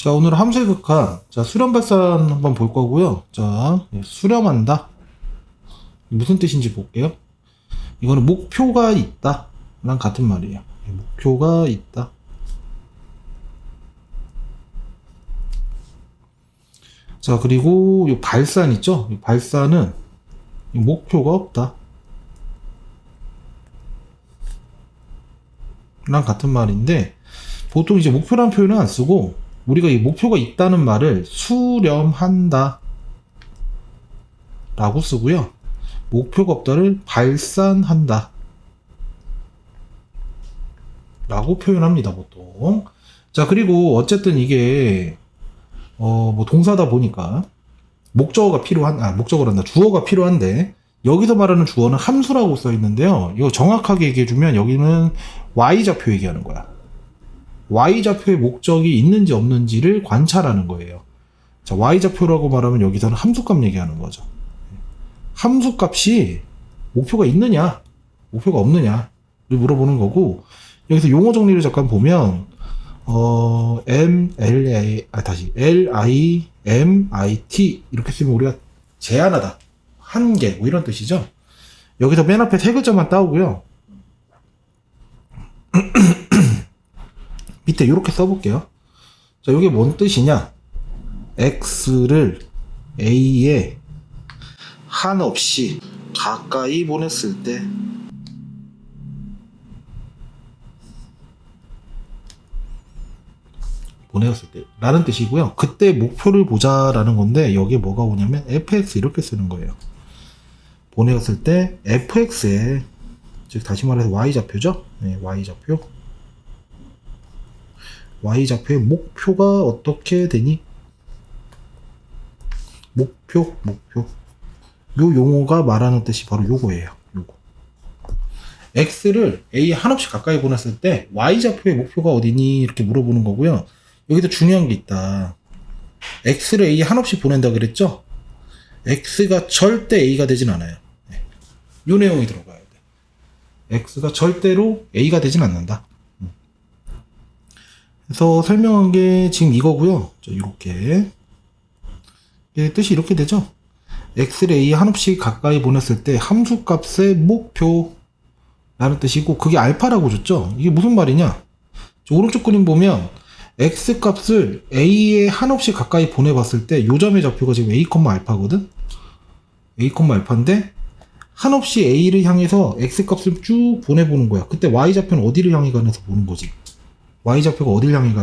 자, 오늘 함수의 극한. 자, 수렴 발산 한번 볼 거고요. 자, 수렴한다. 무슨 뜻인지 볼게요. 이거는 목표가 있다. 랑 같은 말이에요. 목표가 있다. 자, 그리고 이 발산 있죠? 이 발산은 목표가 없다. 랑 같은 말인데, 보통 이제 목표란 표현은 안 쓰고, 우리가 이 목표가 있다는 말을 수렴한다 라고 쓰고요. 목표가 없다를 발산한다 라고 표현합니다, 보통. 자, 그리고 어쨌든 이게 뭐 동사다 보니까 목적어가 목적어란다. 주어가 필요한데, 여기서 말하는 주어는 함수라고 써 있는데요. 이거 정확하게 얘기해주면 여기는 Y좌표 얘기하는 거야. Y좌표의 목적이 있는지 없는지를 관찰하는 거예요. 자, Y좌표라고 말하면 여기서는 함수값 얘기하는 거죠. 함수값이 목표가 있느냐, 목표가 없느냐를 물어보는 거고, 여기서 용어 정리를 잠깐 보면, LIMIT 이렇게 쓰면 우리가 제한하다, 한계, 뭐 이런 뜻이죠. 여기서 맨 앞에 세 글자만 따오고요. 밑에 이렇게 써볼게요. 자, 이게 뭔 뜻이냐? X를 A에 한없이 가까이 보냈을 때 라는 뜻이고요. 그때 목표를 보자라는 건데, 여기에 뭐가 오냐면 fx 이렇게 쓰는 거예요. 보내었을 때 fx에, 즉 다시 말해서 y좌표죠. 네, y좌표의 목표가 어떻게 되니? 목표. 요 용어가 말하는 뜻이 바로 요거예요. 요거. x를 a에 한없이 가까이 보냈을 때 y좌표의 목표가 어디니? 이렇게 물어보는 거고요. 여기도 중요한 게 있다. x를 a에 한없이 보낸다 그랬죠? x가 절대 a가 되진 않아요. 네. 요 내용이 들어가야 돼. x가 절대로 a가 되진 않는다. 그래서 설명한 게 지금 이거고요. 자, 이렇게 뜻이 이렇게 되죠. x를 a에 한없이 가까이 보냈을 때 함수값의 목표라는 뜻이고, 그게 알파라고 줬죠. 이게 무슨 말이냐? 오른쪽 그림 보면 x값을 a에 한없이 가까이 보내봤을 때 요 점의 좌표가 지금 a, 알파거든. a, 알파인데 한없이 a를 향해서 x값을 쭉 보내보는 거야. 그때 y좌표는 어디를 향해 가면서 보는 거지? y좌표가 어딜 향해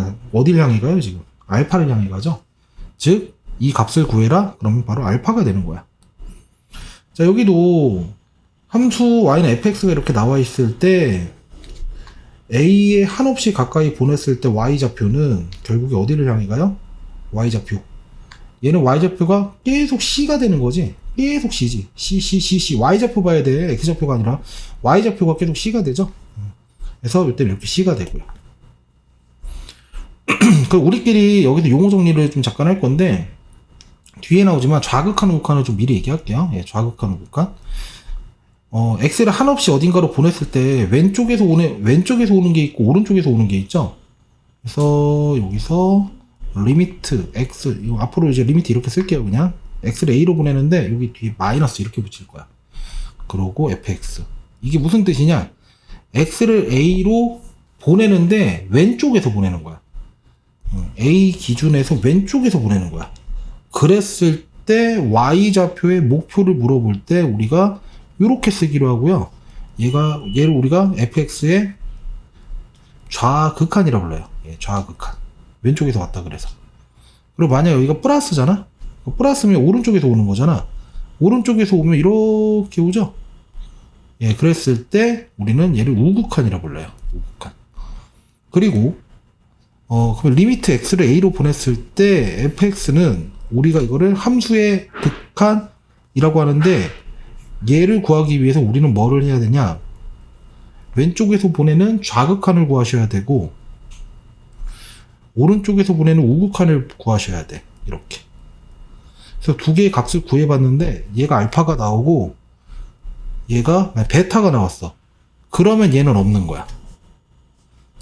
가요 지금? 알파를 향해 가죠. 즉 이 값을 구해라. 그러면 바로 알파가 되는 거야. 자, 여기도 함수 y는 fx가 이렇게 나와 있을 때 a에 한없이 가까이 보냈을 때 y좌표는 결국에 어디를 향해 가요? y좌표. 얘는 y좌표가 계속 c가 되는 거지. 계속 c지. c. y좌표 봐야 돼. x좌표가 아니라 y좌표가 계속 c가 되죠. 그래서 이때 이렇게 c가 되고요. 그럼 우리끼리 여기서 용어 정리를 좀 잠깐 할 건데, 뒤에 나오지만 좌극한 우극한을 좀 미리 얘기할게요. 예, 좌극한 우극한. x를 한없이 어딘가로 보냈을 때 왼쪽에서 오는 게 있고 오른쪽에서 오는 게 있죠. 그래서 여기서 리미트 x, 이거 앞으로 이제 리미트 이렇게 쓸게요. 그냥 x를 a로 보내는데 여기 뒤에 마이너스 이렇게 붙일 거야. 그러고 fx. 이게 무슨 뜻이냐? x를 a로 보내는데 왼쪽에서 보내는 거야. a 기준에서 왼쪽에서 보내는 거야. 그랬을 때 y좌표의 목표를 물어볼 때 우리가 이렇게 쓰기로 하고요. 얘를 우리가 fx의 좌극한이라 불러요. 예, 좌극한. 왼쪽에서 왔다 그래서. 그리고 만약 여기가 플러스잖아? 플러스면 오른쪽에서 오는 거잖아. 오른쪽에서 오면 이렇게 오죠? 예, 그랬을 때 우리는 얘를 우극한이라 불러요. 우극한. 그리고 그럼 리미트 x를 a로 보냈을 때 fx는 우리가 이거를 함수의 극한이라고 하는데, 얘를 구하기 위해서 우리는 뭐를 해야 되냐? 왼쪽에서 보내는 좌극한을 구하셔야 되고, 오른쪽에서 보내는 우극한을 구하셔야 돼. 이렇게. 그래서 두 개의 값을 구해봤는데, 얘가 알파가 나오고, 얘가 베타가 나왔어. 그러면 얘는 없는 거야.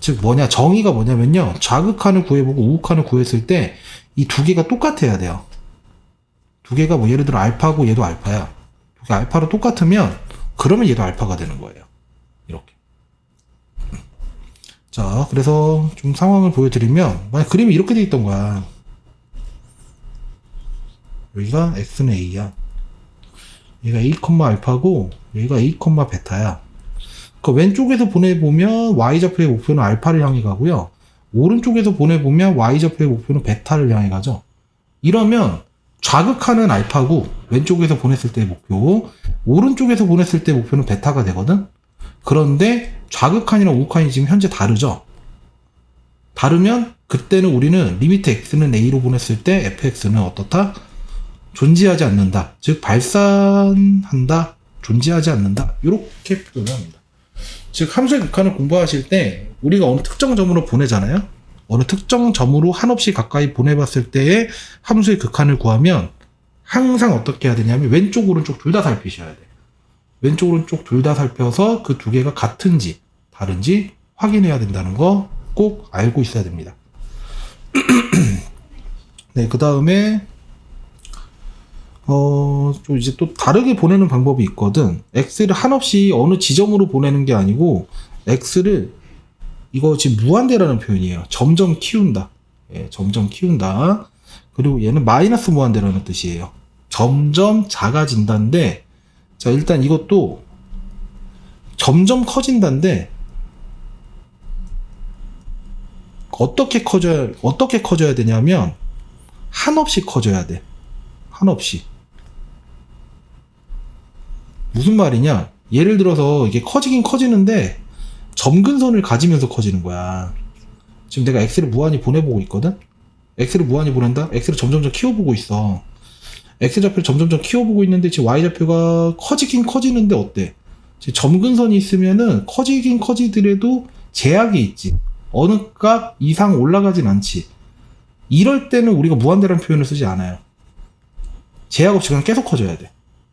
즉 뭐냐, 정의가 뭐냐면요, 좌극한을 구해보고 우극한을 구했을 때 이 두 개가 똑같아야 돼요. 두 개가 뭐 예를 들어 알파고 얘도 알파야. 두 개 알파로 똑같으면 그러면 얘도 알파가 되는 거예요. 이렇게. 자, 그래서 좀 상황을 보여드리면, 만약 그림이 이렇게 돼 있던 거야. 여기가 x는 a야. 얘가 a, 알파고 여기가 a, 베타야. 그 왼쪽에서 보내보면 y좌표의 목표는 알파를 향해 가고요. 오른쪽에서 보내보면 y좌표의 목표는 베타를 향해 가죠. 이러면 좌극하는 알파고 왼쪽에서 보냈을 때 목표, 오른쪽에서 보냈을 때 목표는 베타가 되거든. 그런데 좌극한이랑 우극한이 지금 현재 다르죠. 다르면 그때는 우리는 리미트 x는 a로 보냈을 때 fx는 어떻다? 존재하지 않는다. 즉 발산한다. 존재하지 않는다. 이렇게 표현합니다. 즉 함수의 극한을 공부하실 때 우리가 어느 특정 점으로 보내잖아요. 어느 특정 점으로 한없이 가까이 보내봤을 때의 함수의 극한을 구하면 항상 어떻게 해야 되냐면 왼쪽 오른쪽 둘 다 살피셔야 돼. 왼쪽 오른쪽 둘 다 살펴서 그 두 개가 같은지 다른지 확인해야 된다는 거 꼭 알고 있어야 됩니다. 네, 그 다음에 좀 이제 또 다르게 보내는 방법이 있거든. x를 한없이 어느 지점으로 보내는 게 아니고 x를 이거 지금 무한대라는 표현이에요. 점점 키운다. 예, 점점 키운다. 그리고 얘는 마이너스 무한대라는 뜻이에요. 점점 작아진다인데, 자, 일단 이것도 점점 커진다인데, 어떻게 커져야 되냐면, 한없이 커져야 돼. 한없이. 무슨 말이냐? 예를 들어서 이게 커지긴 커지는데, 점근선을 가지면서 커지는 거야. 지금 내가 x를 무한히 보내보고 있거든? x를 무한히 보낸다? x를 점점점 키워보고 있어. x좌표를 점점점 키워보고 있는데 지금 y좌표가 커지긴 커지는데 어때? 지금 점근선이 있으면은 커지긴 커지더라도 제약이 있지. 어느 값 이상 올라가진 않지. 이럴 때는 우리가 무한대라는 표현을 쓰지 않아요. 제약 없이 그냥 계속 커져야 돼.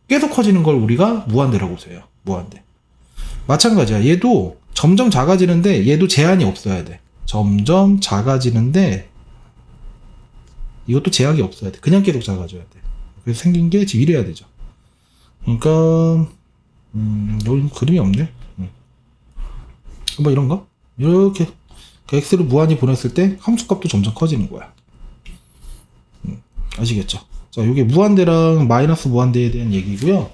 계속 커지는 걸 우리가 무한대라고 써요. 무한대. 마찬가지야. 얘도 점점 작아지는데 얘도 제한이 없어야 돼. 점점 작아지는데 이것도 제약이 없어야 돼. 그냥 계속 작아져야 돼. 그래서 생긴 게 지금 이래야 되죠. 그러니까 여기 그림이 없네. 뭐 이런 거? 이렇게 x를 무한히 보냈을 때 함수값도 점점 커지는 거야. 아시겠죠? 자, 이게 무한대랑 마이너스 무한대에 대한 얘기고요.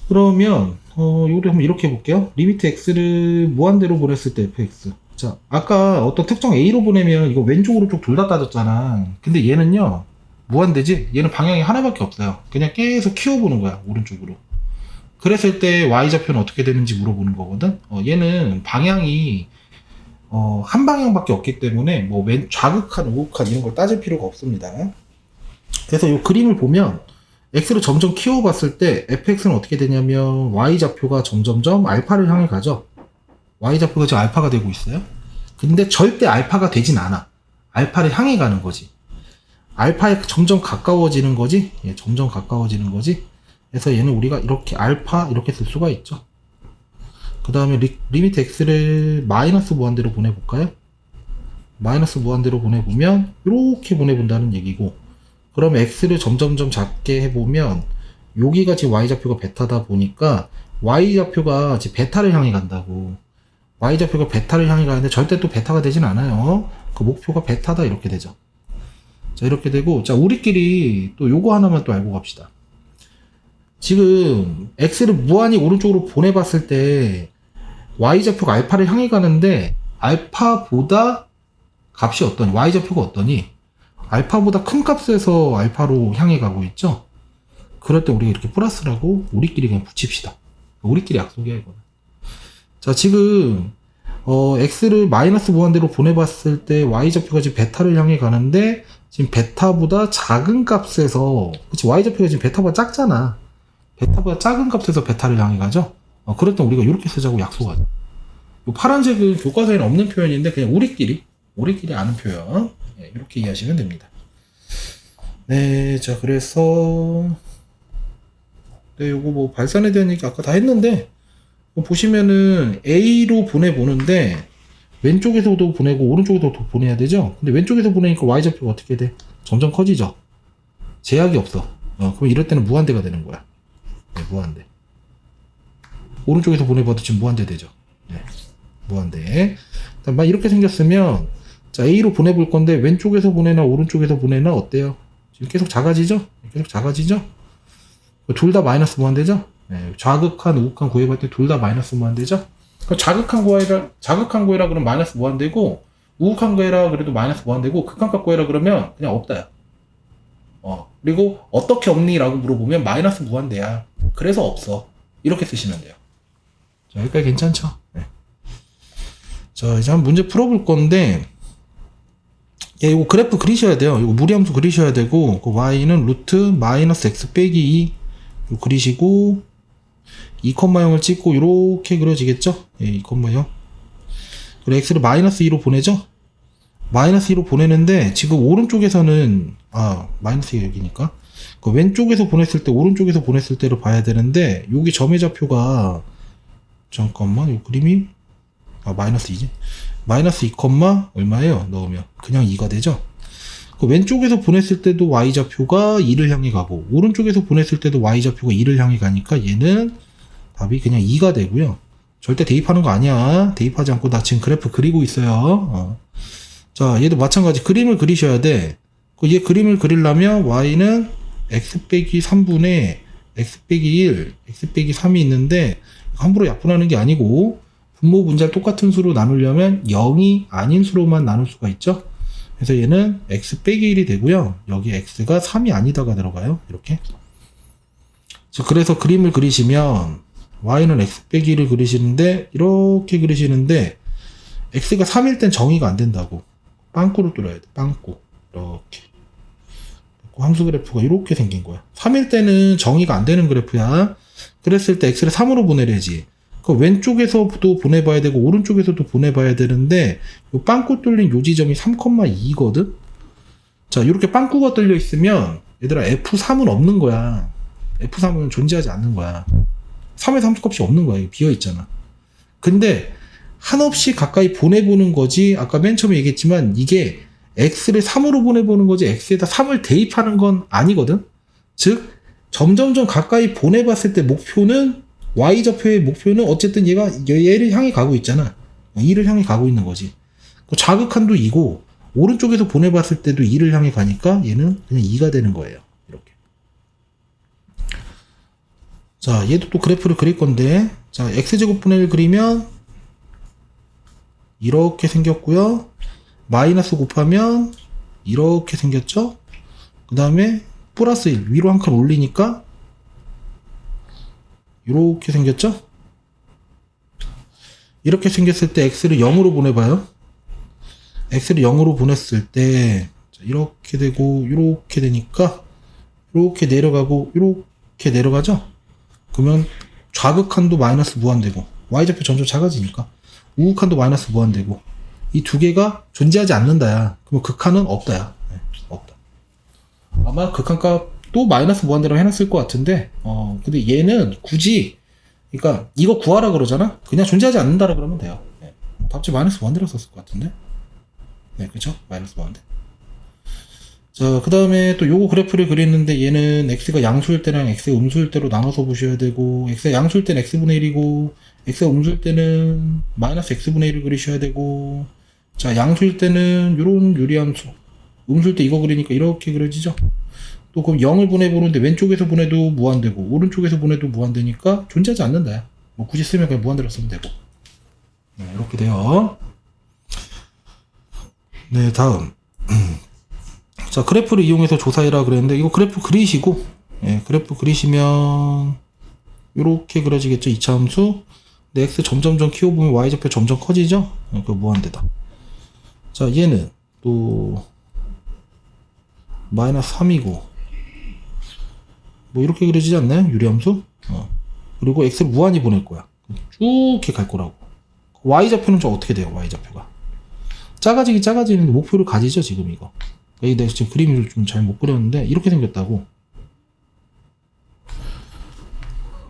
그러면 요거를 한번 이렇게 해볼게요. 리미트 x를 무한대로 보냈을 때 fx. 자, 아까 어떤 특정 a로 보내면 이거 왼쪽 오른쪽 둘 다 따졌잖아. 근데 얘는요 무한대지. 얘는 방향이 하나밖에 없어요. 그냥 계속 키워보는 거야, 오른쪽으로. 그랬을 때 y좌표는 어떻게 되는지 물어보는 거거든. 얘는 방향이 한 방향밖에 없기 때문에 뭐 좌극한 우극한 이런 걸 따질 필요가 없습니다. 그래서 이 그림을 보면 x를 점점 키워봤을 때 fx는 어떻게 되냐면 y좌표가 점점점 알파를 향해 가죠. y좌표가 지금 알파가 되고 있어요. 근데 절대 알파가 되진 않아. 알파를 향해 가는 거지. 알파에 점점 가까워지는 거지. 예, 점점 가까워지는 거지. 그래서 얘는 우리가 이렇게 알파 이렇게 쓸 수가 있죠. 그 다음에 리미트 x를 마이너스 무한대로 보내볼까요? 마이너스 무한대로 보내보면 이렇게 보내본다는 얘기고, 그러면 x를 점점점 작게 해보면 여기가 지금 y좌표가 베타다 보니까 y좌표가 지금 베타를 향해 간다고. y좌표가 베타를 향해 가는데 절대 또 베타가 되진 않아요. 그 목표가 베타다 이렇게 되죠. 자, 이렇게 되고, 자, 우리끼리 또 요거 하나만 또 알고 갑시다. 지금 x를 무한히 오른쪽으로 보내봤을 때 y좌표가 알파를 향해 가는데 알파보다 값이 어떠니? y좌표가 어떠니? 알파보다 큰 값에서 알파로 향해 가고 있죠? 그럴 때 우리가 이렇게 플러스라고 우리끼리 그냥 붙입시다. 우리끼리 약속이야, 이거는. 자, 지금 x를 마이너스 무한대로 보내봤을 때 y좌표가 지금 베타를 향해 가는데 지금 베타보다 작은 값에서, 그치, y좌표가 지금 베타보다 작잖아. 베타보다 작은 값에서 베타를 향해 가죠? 그럴 때 우리가 이렇게 쓰자고 약속하자. 이 파란색은 교과서에는 없는 표현인데 그냥 우리끼리 아는 표현. 네, 이렇게 이해하시면 됩니다. 네, 자, 그래서 네, 요거 뭐 발산에 대한 얘기 아까 다 했는데 보시면은 A로 보내보는데 왼쪽에서도 보내고 오른쪽에서도 보내야 되죠. 근데 왼쪽에서 보내니까 y좌표가 어떻게 돼? 점점 커지죠. 제약이 없어. 그럼 이럴 때는 무한대가 되는 거야. 네, 무한대. 오른쪽에서 보내봐도 지금 무한대 되죠. 네, 무한대. 막 이렇게 생겼으면 자 A로 보내볼 건데 왼쪽에서 보내나 오른쪽에서 보내나 어때요? 지금 계속 작아지죠? 계속 작아지죠? 둘 다 마이너스 무한대죠? 네, 좌극한, 우극한 구해볼 때 둘 다 마이너스 무한대죠? 자극한 거해라 그러면 마이너스 무한대고, 우극한 거해라 그래도 마이너스 무한대고, 극한값 구해라 그러면 그냥 없다요. 그리고 어떻게 없니? 라고 물어보면 마이너스 무한대야. 그래서 없어. 이렇게 쓰시면 돼요. 자, 여기까지 괜찮죠? 네. 자, 이제 한번 문제 풀어볼 건데, 예, 이거 그래프 그리셔야 돼요. 이거 무리함수 그리셔야 되고, 그 y는 루트 마이너스 x 빼기 2 그리시고, 2,0을 찍고 이렇게 그려지겠죠? 예, 2,0. 그리고 x를 마이너스 2로 보내죠? 마이너스 2로 보내는데 지금 오른쪽에서는 마이너스 2가 여기니까 그 왼쪽에서 보냈을 때 오른쪽에서 보냈을 때를 봐야 되는데 여기 점의 좌표가 잠깐만 이 그림이 마이너스 2지? 마이너스 2, 얼마예요? 넣으면 그냥 2가 되죠? 그 왼쪽에서 보냈을 때도 y좌표가 2를 향해 가고 오른쪽에서 보냈을 때도 y좌표가 2를 향해 가니까 얘는 답이 그냥 2가 되고요. 절대 대입하는 거 아니야. 대입하지 않고 나 지금 그래프 그리고 있어요. 자, 얘도 마찬가지 그림을 그리셔야 돼. 얘 그림을 그리려면 y는 x 빼기 3분의 x 빼기 1, x 빼기 3이 있는데 함부로 약분하는 게 아니고 분모 분자를 똑같은 수로 나누려면 0이 아닌 수로만 나눌 수가 있죠. 그래서 얘는 x 빼기 1이 되고요. 여기 x가 3이 아니다가 들어가요. 이렇게. 자, 그래서 그림을 그리시면 y는 x 빼기 1을 그리시는데 이렇게 그리시는데 x가 3일 땐 정의가 안 된다고. 빵꾸로 뚫어야 돼. 빵꾸. 이렇게. 함수 그래프가 이렇게 생긴 거야. 3일 때는 정의가 안 되는 그래프야. 그랬을 때 x를 3으로 보내야지. 그 왼쪽에서도 보내봐야 되고 오른쪽에서도 보내봐야 되는데 요 빵꾸 뚫린 요 지점이 3,2거든. 자, 이렇게 빵꾸가 뚫려 있으면 얘들아 f3은 없는 거야. f3은 존재하지 않는 거야. 3의 함수값이 없는 거야. 비어 있잖아. 근데 한없이 가까이 보내보는 거지. 아까 맨 처음에 얘기했지만 이게 x를 3으로 보내보는 거지 x에다 3을 대입하는 건 아니거든. 즉 점점점 가까이 보내봤을 때 목표는 y좌표의 목표는 어쨌든 얘를 향해 가고 있잖아. 2를 향해 가고 있는 거지. 자극한도 2고 오른쪽에서 보내봤을 때도 2를 향해 가니까 얘는 그냥 2가 되는 거예요. 이렇게. 자, 얘도 또 그래프를 그릴 건데, 자, x제곱분의 1 그리면 이렇게 생겼고요. 마이너스 곱하면 이렇게 생겼죠. 그 다음에 플러스 1 위로 한 칸 올리니까 이렇게 생겼죠. 이렇게 생겼을 때 x를 0으로 보내봐요. x를 0으로 보냈을 때 이렇게 되고 이렇게 되니까 이렇게 내려가고 이렇게 내려가죠. 그러면 좌극한도 마이너스 무한되고 y좌표 점점 작아지니까 우극한도 마이너스 무한되고 이 두 개가 존재하지 않는다야. 그러면 극한은 없다야. 네, 없다. 아마 극한값도 마이너스 무한대로 해놨을 것 같은데 근데 얘는 굳이 그러니까 이거 구하라 그러잖아. 그냥 존재하지 않는다라 그러면 돼요. 네. 답지 마이너스 무한대로 썼을 것 같은데. 네, 그쵸? 마이너스 무한대. 자, 그 다음에 또 요거 그래프를 그리는데 얘는 x가 양수일 때랑 x가 음수일 때로 나눠서 보셔야 되고 x가 양수일 때는 x분의 1이고 x가 음수일 때는 마이너스 x분의 1을 그리셔야 되고 자, 양수일 때는 요런 유리함수 음수일 때 이거 그리니까 이렇게 그려지죠. 또 그럼 0을 보내보는데 왼쪽에서 보내도 무한되고 오른쪽에서 보내도 무한되니까 존재하지 않는다. 뭐 굳이 쓰면 그냥 무한대로 쓰면 되고. 네, 이렇게 돼요. 네, 다음. 자, 그래프를 이용해서 조사해라 그랬는데 이거 그래프 그리시고 예, 그래프 그리시면 이렇게 그려지겠죠. 2차 함수. 근데 x 점점점 키워보면 y좌표 점점 커지죠. 그 무한대다. 자, 얘는 또 마이너스 3이고 뭐 이렇게 그려지지 않나요? 유리함수? 그리고 x를 무한히 보낼 거야. 쭉 이렇게 갈 거라고. y좌표는 좀 어떻게 돼요? y좌표가 작아지는데 목표를 가지죠. 지금 이거. 내가 지금 그림을 좀 잘 못 그렸는데 이렇게 생겼다고.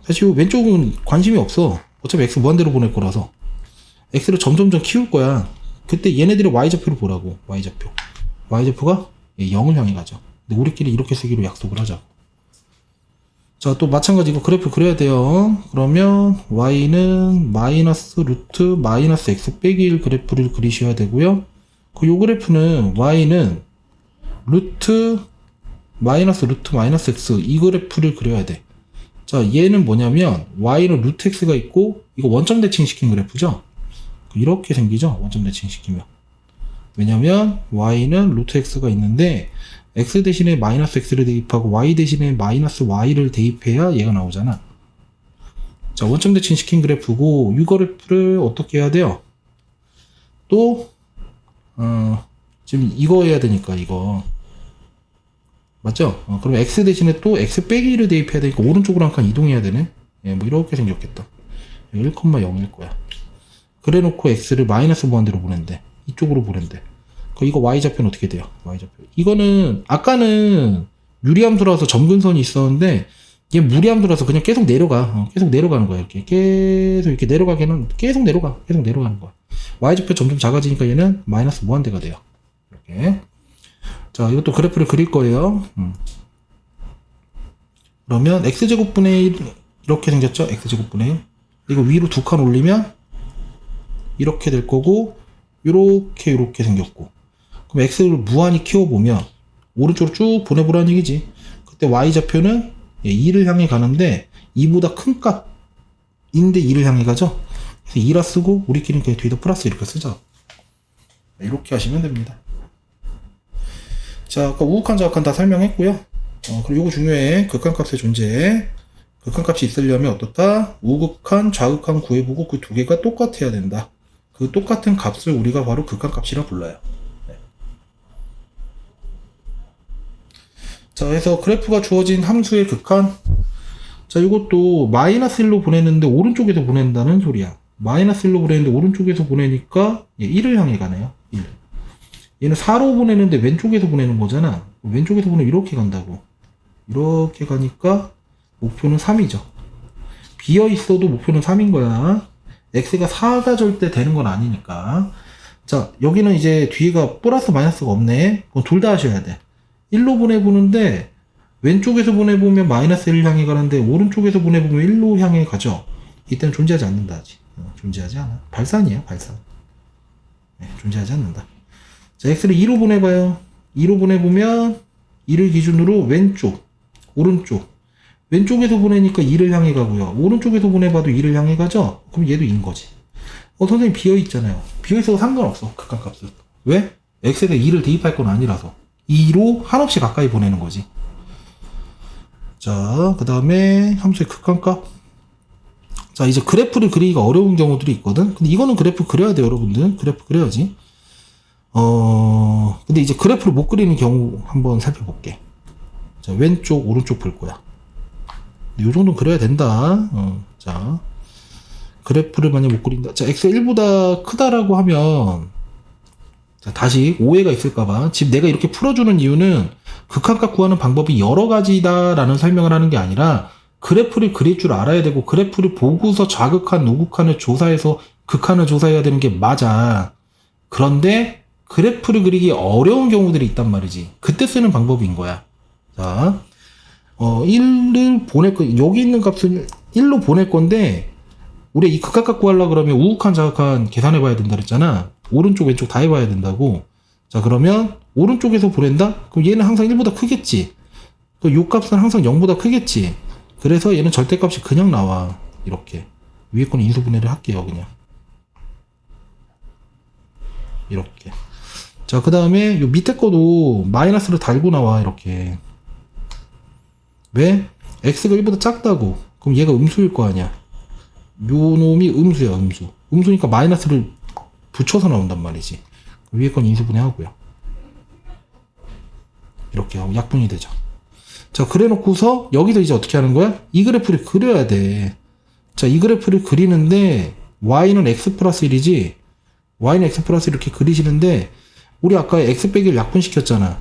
사실 왼쪽은 관심이 없어. 어차피 x 무한대로 보낼 거라서 x를 점점점 키울 거야. 그때 얘네들의 y좌표를 보라고. y좌표가 0을 향해 가죠. 근데 우리끼리 이렇게 쓰기로 약속을 하자고. 자, 또 마찬가지고 그래프 그려야 돼요. 그러면 y는 마이너스 루트 마이너스 x 빼기 1 그래프를 그리셔야 되고요. 요 그래프는 y는 루트 마이너스 x 이 그래프를 그려야 돼. 자, 얘는 뭐냐면 y는 루트 x가 있고 이거 원점 대칭시킨 그래프죠. 이렇게 생기죠. 원점 대칭시키면. 왜냐면 y는 루트 x가 있는데 x 대신에 마이너스 x를 대입하고 y 대신에 마이너스 y를 대입해야 얘가 나오잖아. 자, 원점 대칭시킨 그래프고 이 그래프를 어떻게 해야 돼요? 또 지금 이거 해야 되니까 이거 맞죠? 그럼 x 대신에 또 x 빼기 1을 대입해야 되니까 오른쪽으로 한 칸 이동해야 되네. 예, 뭐 이렇게 생겼겠다. 1,0일 거야. 그래 놓고 x를 마이너스 무한대로 보낸대. 이쪽으로 보낸대. 이거 y좌표는 어떻게 돼요? y좌표. 이거는 아까는 유리함수라서 점근선이 있었는데 얘 무리함수라서 그냥 계속 내려가. 계속 내려가는 거야. 이렇게 계속 이렇게 내려가기는 계속 내려가는 거야. y좌표 점점 작아지니까 얘는 마이너스 무한대가 돼요. 이렇게. 자, 이것도 그래프를 그릴 거예요. 그러면 x제곱분의 1 이렇게 생겼죠? x제곱분의 1. 이거 위로 두 칸 올리면 이렇게 될 거고 요렇게 생겼고, 그럼 x를 무한히 키워보면 오른쪽으로 쭉 보내보라는 얘기지. 그때 y좌표는 2를 향해 가는데 2보다 큰 값인데 2를 향해 가죠. 그래서 2라 쓰고 우리끼리는 그냥 뒤에다 플러스 이렇게 쓰자. 이렇게 하시면 됩니다. 자, 아까 우극한 좌극한 다 설명했고요. 그리고 요거 중요해. 극한값의 존재. 극한값이 있으려면 어떻다? 우극한 좌극한 구해보고 그 두 개가 똑같아야 된다. 그 똑같은 값을 우리가 바로 극한값이라 불러요. 네. 자, 그래서 그래프가 주어진 함수의 극한. 자, 이것도 마이너스 1로 보냈는데 오른쪽에서 보낸다는 소리야. 마이너스 1로 보냈는데 오른쪽에서 보내니까 1을 향해 가네요. 1. 얘는 4로 보내는데 왼쪽에서 보내는 거잖아. 왼쪽에서 보내면 이렇게 간다고. 이렇게 가니까 목표는 3이죠. 비어 있어도 목표는 3인 거야. x가 4가 절대 되는 건 아니니까. 자, 여기는 이제 뒤에가 플러스 마이너스가 없네. 그럼 둘 다 하셔야 돼. 1로 보내보는데 왼쪽에서 보내보면 마이너스 1을 향해 가는데 오른쪽에서 보내보면 1로 향해 가죠. 이때는 존재하지 않는다 하지. 존재하지 않아. 발산이에요, 발산. 네, 존재하지 않는다. 자, x를 2로 보내봐요. 2로 보내보면 2를 기준으로 왼쪽, 오른쪽. 왼쪽에서 보내니까 2를 향해 가고요. 오른쪽에서 보내봐도 2를 향해 가죠? 그럼 얘도 2인 거지. 선생님 비어있잖아요. 비어있어도 상관없어. 극한값은. 왜? x에다 2를 대입할 건 아니라서. 2로 한없이 가까이 보내는 거지. 자, 그 다음에 함수의 극한값. 자, 이제 그래프를 그리기가 어려운 경우들이 있거든. 근데 이거는 그래프 그려야 돼요, 여러분들. 그래프 그려야지. 근데 이제 그래프를 못 그리는 경우 한번 살펴볼게. 자, 왼쪽, 오른쪽 볼 거야. 요 정도는 그려야 된다. 자, 그래프를 만약 못 그린다. 자, x가 1보다 크다라고 하면, 자, 다시 오해가 있을까봐. 지금 내가 이렇게 풀어주는 이유는 극한값 구하는 방법이 여러 가지다라는 설명을 하는 게 아니라 그래프를 그릴 줄 알아야 되고 그래프를 보고서 좌극한, 우극한을 조사해서 극한을 조사해야 되는 게 맞아. 그런데 그래프를 그리기 어려운 경우들이 있단 말이지. 그때 쓰는 방법인 거야. 자, 1을 보낼 거, 여기 있는 값을 1로 보낼 건데, 우리 이 극한값 구하려고 그러면 우극한, 좌극한 계산해 봐야 된다 그랬잖아. 오른쪽, 왼쪽 다 해봐야 된다고. 자, 그러면 오른쪽에서 보낸다? 그럼 얘는 항상 1보다 크겠지. 또 요 값은 항상 0보다 크겠지. 그래서 얘는 절대값이 그냥 나와. 이렇게. 위에 거는 인수분해를 할게요, 그냥. 이렇게. 자, 그 다음에 요 밑에 거도 마이너스를 달고 나와, 이렇게. 왜? x가 1보다 작다고. 그럼 얘가 음수일 거 아니야. 요 놈이 음수야, 음수. 음수니까 마이너스를 붙여서 나온단 말이지. 위에 건 인수분해 하고요. 이렇게 하고 약분이 되죠. 자, 그래 놓고서 여기서 이제 어떻게 하는 거야? 이 그래프를 그려야 돼. 자, 이 그래프를 그리는데 y는 x 플러스 1이지, y는 x 플러스 1 이렇게 그리시는데, 우리 아까 x 빼기를 약분시켰잖아.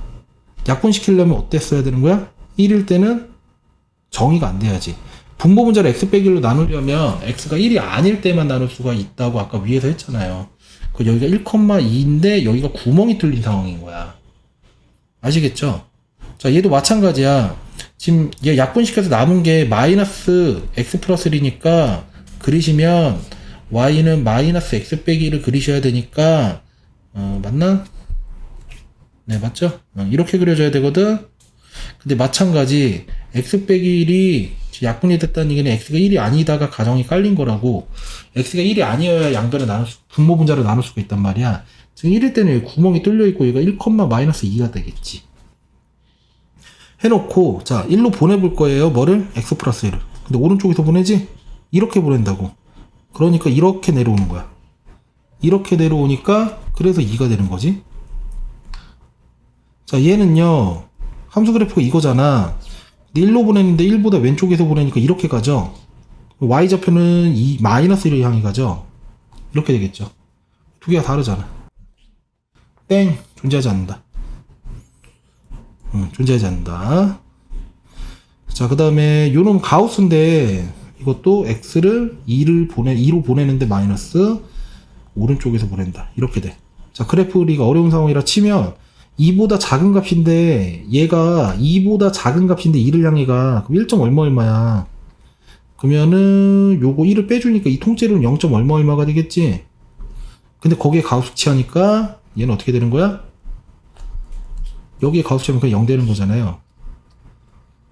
약분시키려면 어때 써야 되는 거야? 1일 때는 정의가 안 돼야지. 분모 분자를 x 빼기 1로 나누려면 x가 1이 아닐 때만 나눌 수가 있다고 아까 위에서 했잖아요. 그 여기가 1,2인데 여기가 구멍이 뚫린 상황인 거야. 아시겠죠? 자, 얘도 마찬가지야. 지금 얘 약분시켜서 남은 게 마이너스 x 플러스 1이니까 그리시면 y는 마이너스 x 빼기 1을 그리셔야 되니까 맞나? 네, 맞죠? 이렇게 그려줘야 되거든. 근데 마찬가지 x 빼기 1이 약분이 됐다는 얘기는 x가 1이 아니다가 가정이 깔린 거라고. x가 1이 아니어야 양변을 분모 분자로 나눌 수가 있단 말이야. 지금 1일 때는 여기 구멍이 뚫려 있고 얘가 1, 마이너스 2가 되겠지. 해놓고 자 1로 보내볼 거예요. 뭐를? x 플러스 1을. 근데 오른쪽에서 보내지? 이렇게 보낸다고. 그러니까 이렇게 내려오는 거야. 이렇게 내려오니까 그래서 2가 되는 거지. 자 얘는요 함수 그래프가 이거잖아. 1로 보냈는데 1보다 왼쪽에서 보내니까 이렇게 가죠. y좌표는 마이너스 1을 향해 가죠. 이렇게 되겠죠. 두 개가 다르잖아. 땡! 존재하지 않는다. 존재하지 않는다. 자, 그 다음에 요놈 가우스인데 이것도 x를 2로 보내는데 마이너스 오른쪽에서 보낸다. 이렇게 돼. 자, 그래프 우리가 어려운 상황이라 치면 2보다 작은 값인데 얘가 2보다 작은 값인데 2를 향해 가. 그럼 1점 얼마야. 그러면은 요거 1을 빼주니까 이 통째로는 0점 얼마가 되겠지. 근데 거기에 가우스 취하니까 얘는 어떻게 되는 거야? 여기에 가우스 취하면 그냥 0 되는 거잖아요.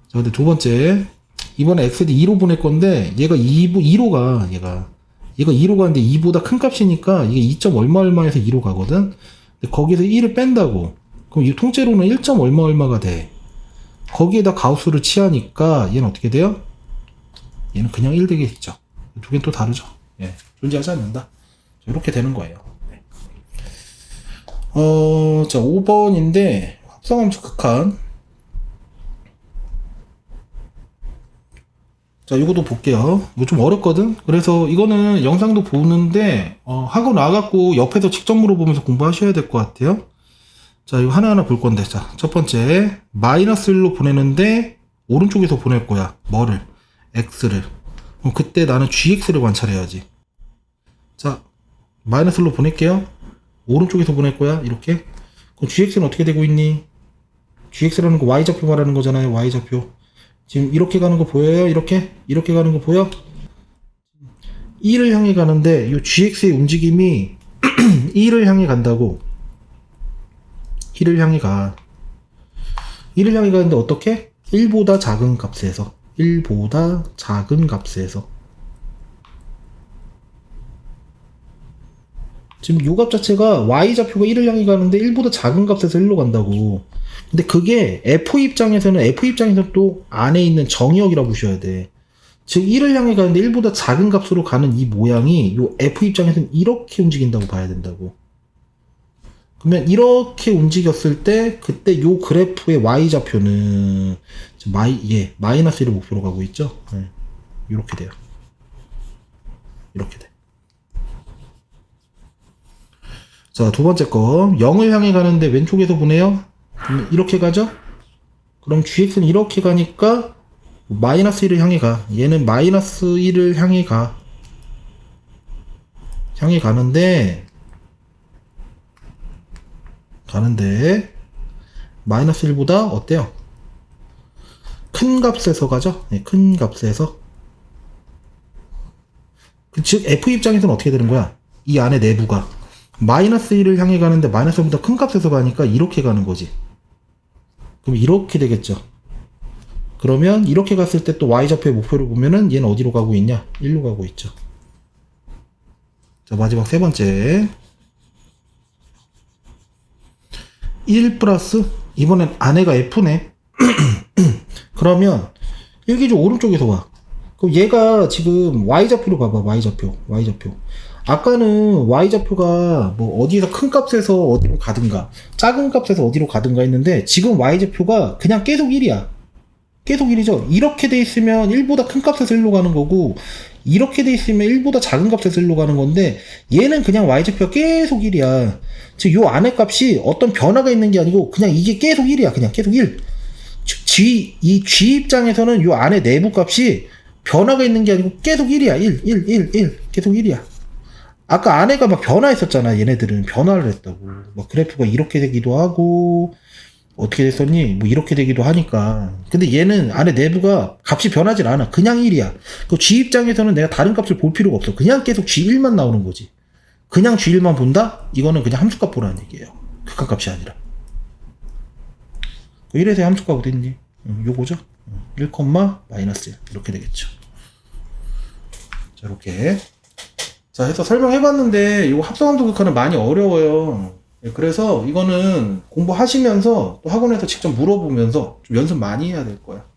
자, 근데 두 번째 이번에 x를 2로 보낼 건데 얘가 2로 가. 얘가 2로 가는데 2보다 큰 값이니까 이게 2점 얼마에서 2로 가거든. 근데 거기서 1을 뺀다고. 그럼 이 통째로는 1점 얼마가 돼. 거기에다 가우스를 취하니까 얘는 어떻게 돼요? 얘는 그냥 1 되겠죠. 두 개는 또 다르죠. 예, 존재하지 않는다. 자, 이렇게 되는 거예요. 네. 자, 5번인데 합성함수 극한. 자, 이것도 볼게요. 이거 좀 어렵거든. 그래서 이거는 영상도 보는데 하고 나갖고 옆에서 직접 물어보면서 공부하셔야 될 것 같아요. 자, 이거 하나하나 볼 건데, 자, 첫 번째 마이너스 1로 보내는데 오른쪽에서 보낼 거야. 뭐를? x를. 그때 나는 gx를 관찰해야지. 자, 마이너스 1로 보낼게요. 오른쪽에서 보낼 거야. 이렇게. 그럼 gx는 어떻게 되고 있니? gx라는 거 y좌표 말하는 거잖아요. y좌표. 지금 이렇게 가는 거 보여요? 이렇게 가는 거 보여? 1을 향해 가는데 이 gx의 움직임이 1을 향해 간다고. 1을 향해 가. 1을 향해 가는데 어떻게? 1보다 작은 값에서. 1보다 작은 값에서. 지금 요 값 자체가 y좌표가 1을 향해 가는데 1보다 작은 값에서 1로 간다고. 근데 그게 F 입장에서는 또 안에 있는 정의역이라고 보셔야 돼. 즉 1을 향해 가는데 1보다 작은 값으로 가는 이 모양이 요 F 입장에서는 이렇게 움직인다고 봐야 된다고. 그러면 이렇게 움직였을 때 그때 요 그래프의 y좌표는 마이너스 1을 목표로 가고 있죠. 네. 이렇게 돼요. 이렇게 돼. 자, 두 번째 거 0을 향해 가는데 왼쪽에서 보내요. 이렇게 가죠? 그럼 gx는 이렇게 가니까 마이너스 1을 향해 가. 얘는 마이너스 1을 향해 가. 향해 가는데 마이너스 1보다 어때요? 큰 값에서 가죠? 네, 큰 값에서. 즉 f 입장에서는 어떻게 되는 거야? 이 안에 내부가 마이너스 1을 향해 가는데 마이너스 1보다 큰 값에서 가니까 이렇게 가는 거지. 그럼 이렇게 되겠죠. 그러면 이렇게 갔을 때 또 y좌표의 목표를 보면은 얘는 어디로 가고 있냐? 1로 가고 있죠. 자, 마지막 세 번째 1 플러스 이번엔 안에가 f네. 그러면 일기조 오른쪽에서 와. 그럼 얘가 지금 y좌표로 봐봐. y좌표. 아까는 y좌표가 뭐 어디에서 큰 값에서 어디로 가든가 작은 값에서 어디로 가든가 했는데 지금 y좌표가 그냥 계속 1이야. 계속 1이죠. 이렇게 돼 있으면 1보다 큰 값에서 1로 가는 거고 이렇게 돼 있으면 1보다 작은 값에서 1로 가는 건데 얘는 그냥 y좌표가 계속 1이야. 즉 요 안에 값이 어떤 변화가 있는 게 아니고 그냥 이게 계속 1이야. 그냥 계속 1. 즉 이 g 입장에서는 요 안에 내부 값이 변화가 있는 게 아니고 계속 1이야. 1 계속 1이야. 아까 안에가 막 변화했었잖아. 얘네들은 변화를 했다고. 막 그래프가 이렇게 되기도 하고 어떻게 됐었니? 뭐 이렇게 되기도 하니까. 근데 얘는 안에 내부가 값이 변하진 않아. 그냥 1이야. 그 G 입장에서는 내가 다른 값을 볼 필요가 없어. 그냥 계속 G1만 나오는 거지. 그냥 G1만 본다? 이거는 그냥 함수값 보라는 얘기예요. 극한값이 아니라. 1에서의 함수값 어딨니? 요거죠? 1, 마이너스 1. 이렇게 되겠죠. 자, 이렇게. 자, 해서 설명해봤는데, 이거 합성함수 극한은 많이 어려워요. 그래서 이거는 공부하시면서 또 학원에서 직접 물어보면서 좀 연습 많이 해야 될 거야.